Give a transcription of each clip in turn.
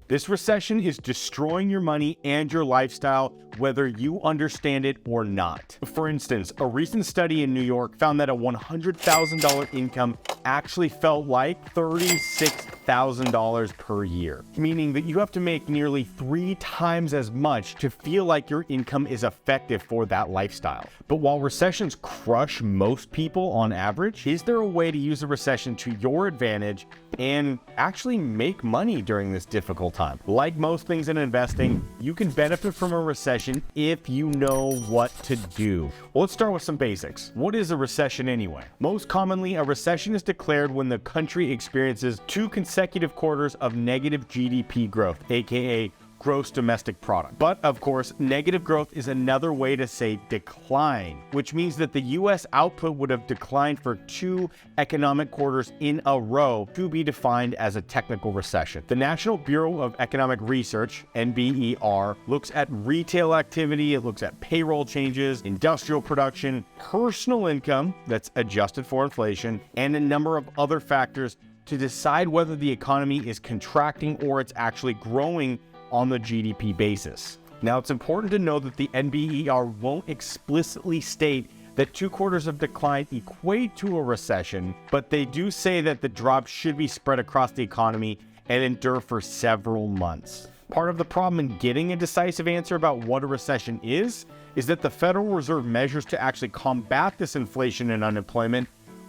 This recession is destroying your money and your lifestyle, whether you understand it or not. For instance, a recent study in New York found that a $100,000 income actually felt like $36,000 per year, meaning that you have to make nearly 3 times as much to feel like your income is effective for that lifestyle. But while recessions crush most people on average, is there a way to use a recession to your advantage and actually make money during this difficult time? Like most things in investing, you can benefit from a recession if you know what to do. Well, let's start with some basics. What is a recession anyway? Most commonly, a recession is declared when the country experiences 2 consecutive quarters of negative GDP growth, aka gross domestic product. But of course, negative growth is another way to say decline, which means that the US output would have declined for 2 economic quarters in a row to be defined as a technical recession. The National Bureau of Economic Research, NBER, looks at retail activity, it looks at payroll changes, industrial production, personal income that's adjusted for inflation, and a number of other factors to decide whether the economy is contracting or it's actually growing on the GDP basis. Now, it's important to know that the NBER won't explicitly state that 2 quarters of decline equate to a recession, but they do say that the drop should be spread across the economy and endure for several months. Part of the problem in getting a decisive answer about what a recession is that the Federal Reserve measures to actually combat this inflation and unemployment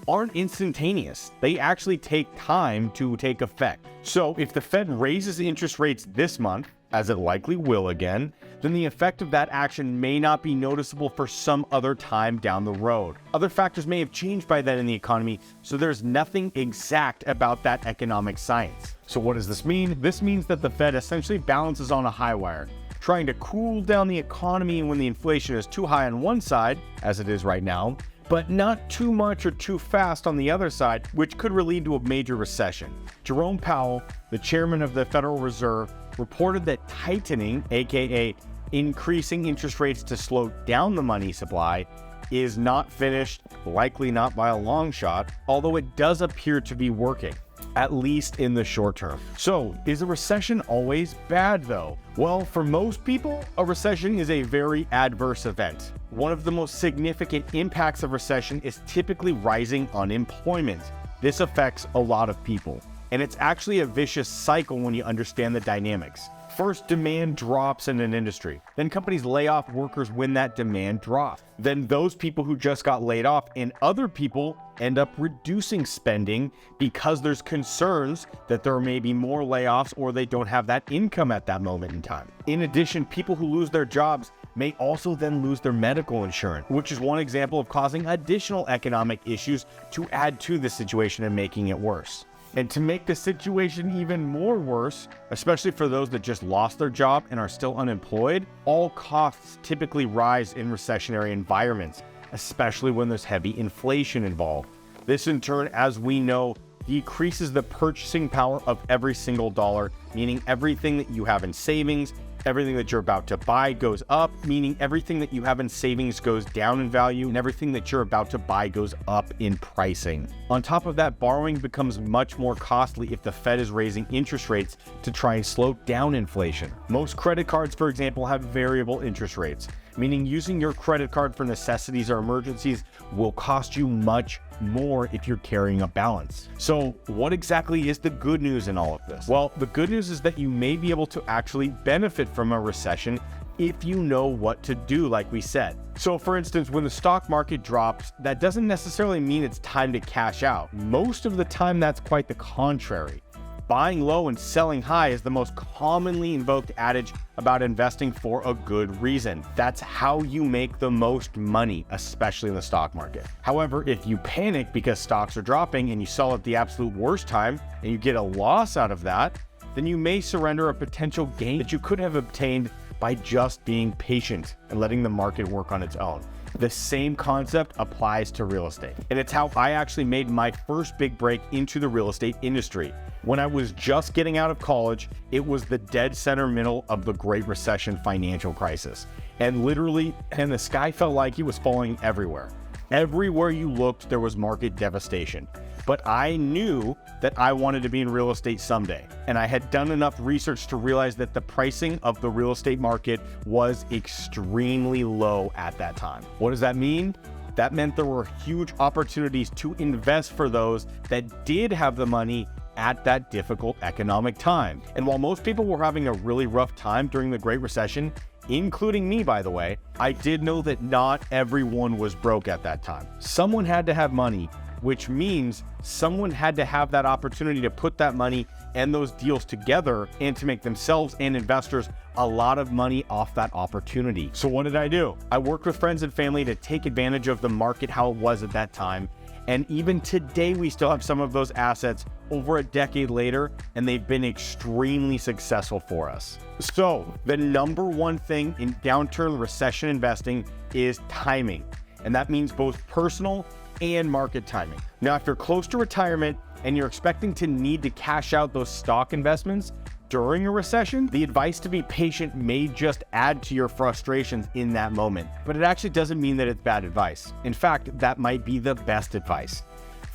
aren't instantaneous. They actually take time to take effect. So if the Fed raises interest rates this month, as it likely will again, then the effect of that action may not be noticeable for some other time down the road. Other factors may have changed by then in the economy, so there's nothing exact about that economic science. So what does this mean? This means that the Fed essentially balances on a high wire, trying to cool down the economy when the inflation is too high on one side, as it is right now, but not too much or too fast on the other side, which could lead to a major recession. Jerome Powell, the chairman of the Federal Reserve, reported that tightening, aka increasing interest rates to slow down the money supply, is not finished, likely not by a long shot, although it does appear to be working, at least in the short term. So, is a recession always bad though? Well, for most people, a recession is a very adverse event. One of the most significant impacts of recession is typically rising unemployment. This affects a lot of people, and it's actually a vicious cycle when you understand the dynamics. First, demand drops in an industry. Then companies lay off workers when that demand drops. Then those people who just got laid off and other people end up reducing spending because there's concerns that there may be more layoffs or they don't have that income at that moment in time. In addition, people who lose their jobs may also then lose their medical insurance, which is one example of causing additional economic issues to add to the situation and making it worse. And to make the situation even more worse, especially for those that just lost their job and are still unemployed, all costs typically rise in recessionary environments, especially when there's heavy inflation involved. This in turn, as we know, decreases the purchasing power of every single dollar, meaning everything that you have in savings, everything that you're about to buy goes up, meaning everything that you have in savings goes down in value, and everything that you're about to buy goes up in pricing. On top of that, borrowing becomes much more costly if the Fed is raising interest rates to try and slow down inflation. Most credit cards, for example, have variable interest rates, meaning using your credit card for necessities or emergencies will cost you much more if you're carrying a balance. So what exactly is the good news in all of this? Well, the good news is that you may be able to actually benefit from a recession if you know what to do, like we said. So for instance, when the stock market drops, that doesn't necessarily mean it's time to cash out. Most of the time, that's quite the contrary. Buying low and selling high is the most commonly invoked adage about investing for a good reason. That's how you make the most money, especially in the stock market. However, if you panic because stocks are dropping and you sell at the absolute worst time and you get a loss out of that, then you may surrender a potential gain that you could have obtained by just being patient and letting the market work on its own. The same concept applies to real estate. And it's how I actually made my first big break into the real estate industry. When I was just getting out of college, it was the dead center middle of the Great Recession financial crisis. And the sky felt like it was falling everywhere. Everywhere you looked, there was market devastation. but I knew that I wanted to be in real estate someday. And I had done enough research to realize that the pricing of the real estate market was extremely low at that time. What does that mean? That meant there were huge opportunities to invest for those that did have the money at that difficult economic time. And while most people were having a really rough time during the Great Recession, including me, by the way, I did know that not everyone was broke at that time. Someone had to have money, which means someone had to have that opportunity to put that money and those deals together and to make themselves and investors a lot of money off that opportunity. So what did I do? I worked with friends and family to take advantage of the market how it was at that time. And even today, we still have some of those assets over a decade later, and they've been extremely successful for us. So the number one thing in downturn recession investing is timing. And that means both personal and market timing. Now, if you're close to retirement and you're expecting to need to cash out those stock investments during a recession, the advice to be patient may just add to your frustrations in that moment. But it actually doesn't mean that it's bad advice. In fact, that might be the best advice.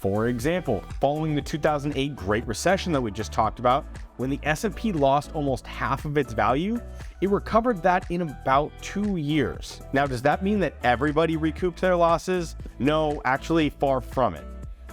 For example, following the 2008 Great Recession that we just talked about, when the S&P lost almost half of its value, it recovered that in about 2 years. Now, does that mean that everybody recouped their losses? No, actually far from it.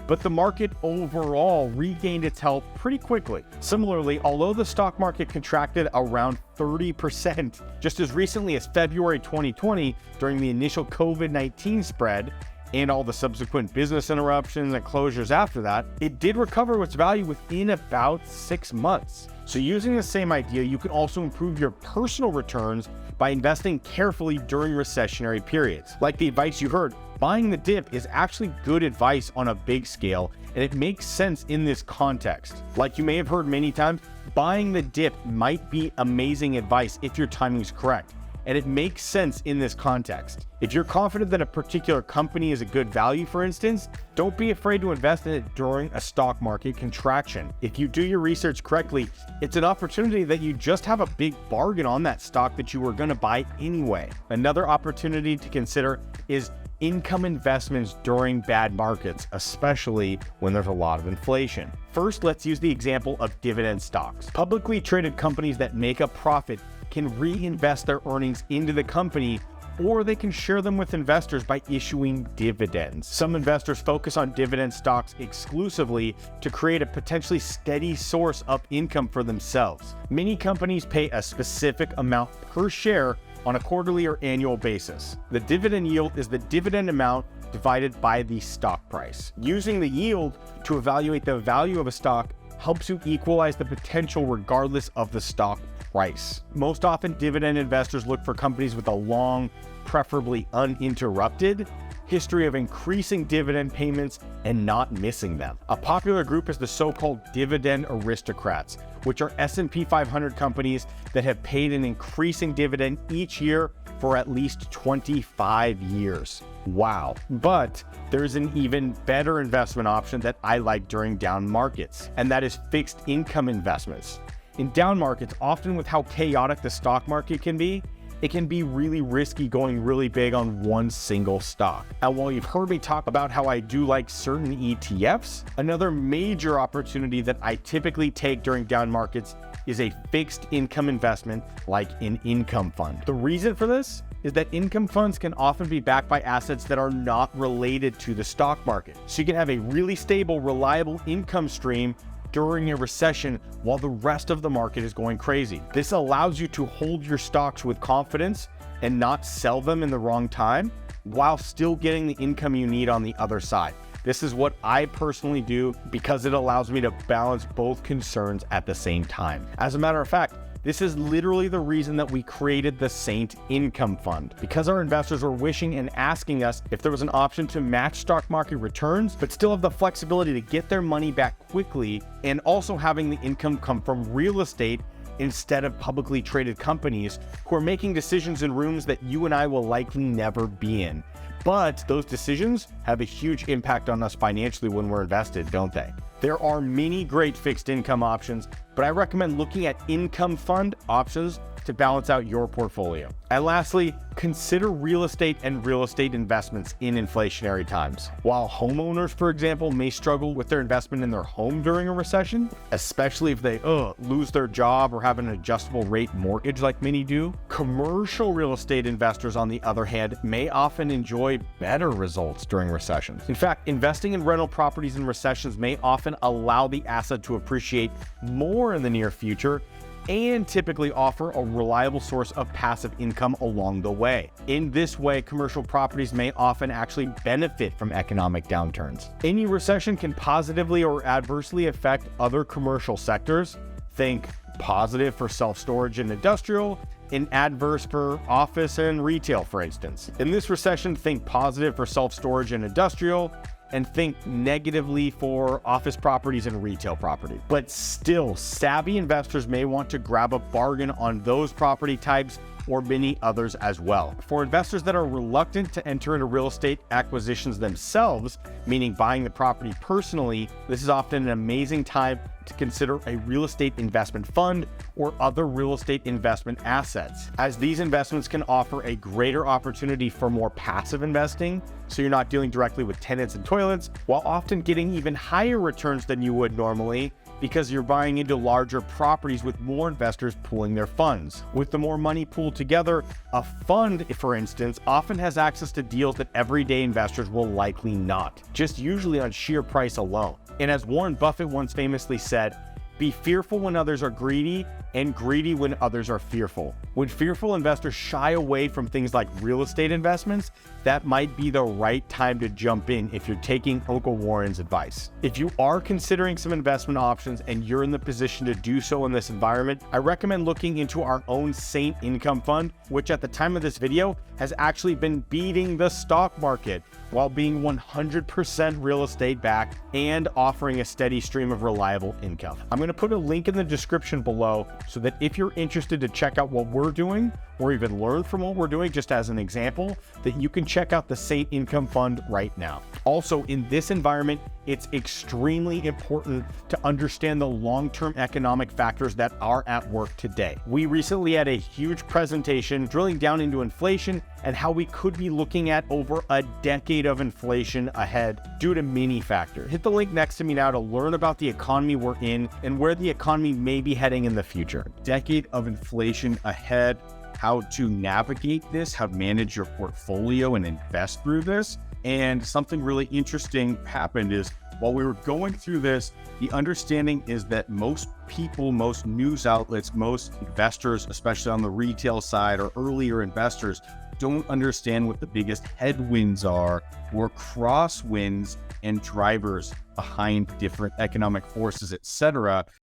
But the market overall regained its health pretty quickly. Similarly, although the stock market contracted around 30% just as recently as February 2020 during the initial COVID-19 spread, and all the subsequent business interruptions and closures after that, it did recover its value within about 6 months. So using the same idea, you can also improve your personal returns by investing carefully during recessionary periods. Like the advice you heard, buying the dip is actually good advice on a big scale, and it makes sense in this context. Like you may have heard many times, buying the dip might be amazing advice if your timing is correct. And it makes sense in this context. If you're confident that a particular company is a good value, for instance, don't be afraid to invest in it during a stock market contraction. If you do your research correctly, it's an opportunity that you just have a big bargain on that stock that you were going to buy anyway. Another opportunity to consider is income investments during bad markets, especially when there's a lot of inflation. First, let's use the example of dividend stocks. Publicly traded companies that make a profit can reinvest their earnings into the company, or they can share them with investors by issuing dividends. Some investors focus on dividend stocks exclusively to create a potentially steady source of income for themselves. Many companies pay a specific amount per share on a quarterly or annual basis. The dividend yield is the dividend amount divided by the stock price. Using the yield to evaluate the value of a stock helps you equalize the potential regardless of the stock price. Most often, dividend investors look for companies with a long, preferably uninterrupted, history of increasing dividend payments and not missing them. A popular group is the so-called dividend aristocrats, which are S&P 500 companies that have paid an increasing dividend each year for at least 25 years. Wow. But there's an even better investment option that I like during down markets, and that is fixed income investments. In down markets, often with how chaotic the stock market can be, it can be really risky going really big on one single stock. And while you've heard me talk about how I do like certain ETFs, another major opportunity that I typically take during down markets is a fixed income investment like an income fund. The reason for this is that income funds can often be backed by assets that are not related to the stock market. So you can have a really stable, reliable income stream during a recession while the rest of the market is going crazy. This allows you to hold your stocks with confidence and not sell them in the wrong time while still getting the income you need on the other side. This is what I personally do because it allows me to balance both concerns at the same time. As a matter of fact, this is literally the reason that we created the Saint Income Fund, because our investors were wishing and asking us if there was an option to match stock market returns, but still have the flexibility to get their money back quickly, and also having the income come from real estate instead of publicly traded companies who are making decisions in rooms that you and I will likely never be in. But those decisions have a huge impact on us financially when we're invested, don't they? There are many great fixed income options, but I recommend looking at income fund options to balance out your portfolio. And lastly, consider real estate and real estate investments in inflationary times. While homeowners, for example, may struggle with their investment in their home during a recession, especially if they lose their job or have an adjustable rate mortgage like many do, commercial real estate investors, on the other hand, may often enjoy better results during recessions. In fact, investing in rental properties in recessions may often allow the asset to appreciate more in the near future and typically offer a reliable source of passive income along the way. In this way, commercial properties may often actually benefit from economic downturns. Any recession can positively or adversely affect other commercial sectors. Think positive for self-storage and industrial, and adverse for office and retail, for instance. In this recession, think positive for self-storage and industrial, and think negatively for office properties and retail property. But still, savvy investors may want to grab a bargain on those property types or many others as well. For investors that are reluctant to enter into real estate acquisitions themselves, meaning buying the property personally, this is often an amazing time to consider a real estate investment fund or other real estate investment assets, as these investments can offer a greater opportunity for more passive investing, so you're not dealing directly with tenants and toilets, while often getting even higher returns than you would normally, because you're buying into larger properties with more investors pooling their funds. With the more money pooled together, a fund, for instance, often has access to deals that everyday investors will likely not, just usually on sheer price alone. And as Warren Buffett once famously said, be fearful when others are greedy and greedy when others are fearful. When fearful investors shy away from things like real estate investments, that might be the right time to jump in if you're taking Uncle Warren's advice. If you are considering some investment options and you're in the position to do so in this environment, I recommend looking into our own Saint Income Fund, which at the time of this video has actually been beating the stock market while being 100% real estate backed and offering a steady stream of reliable income. I'm going to put a link in the description below so that if you're interested to check out what we're doing or even learn from what we're doing, just as an example, that you can check out the Saint Income Fund right now. Also, in this environment, it's extremely important to understand the long-term economic factors that are at work today. We recently had a huge presentation drilling down into inflation and how we could be looking at over a decade of inflation ahead due to many factors. Hit the link next to me now to learn about the economy we're in and where the economy may be heading in the future. Decade of inflation ahead, how to navigate this, how to manage your portfolio and invest through this. And something really interesting happened is while we were going through this, the understanding is that most people, most news outlets, most investors, especially on the retail side or earlier investors, don't understand what the biggest headwinds are or crosswinds and drivers behind different economic forces, etc.